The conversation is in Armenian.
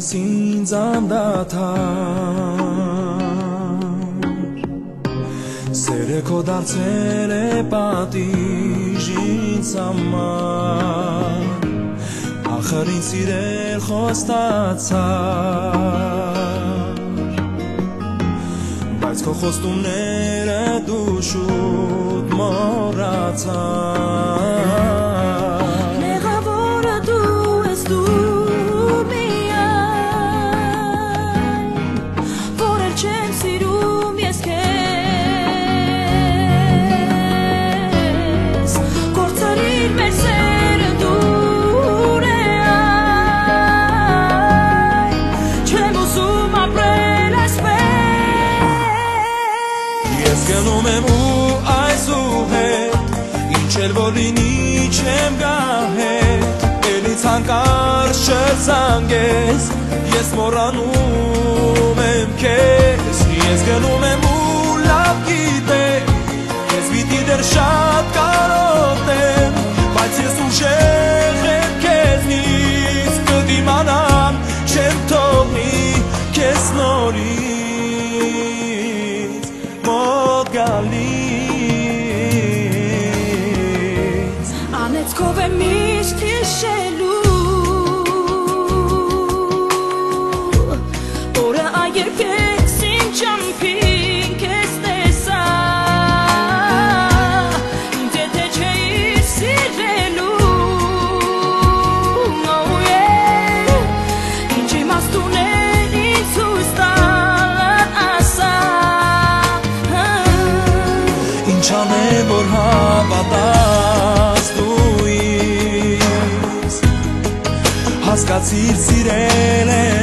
ես ինձ անդադար Սերը քո դարձել է պատիժ ինձ համար Ախր ինձ սիրել խոստացար Բայց քո խոստումները դու շուտ մոռացար Գնում եմ ու այս ու հետ Ինչ էլ որ լինի չեմ գա հետ Էլի ցանկարծ չզանգես Ես մոռանում եմ քեզ Ես գնում եմ ու լավ գիտեմ Ես պիտի դեռ շատ կարոտեմ Բայց ես ուժեղ եմ քեզնից Կդիմանամ չեմ թողնի քեզ նորից Անեծքով եմ միշտ հիշելու Օրը այերքեց իմ ճամփին քեզ տեսա Ինձ եթե չէիր սիրելու Ինչ իմաստ ուներ ինձ հույս տալը ասա Ինչ անեմ որ հավատաս դու ինձ Հասկացիր սիրել եմ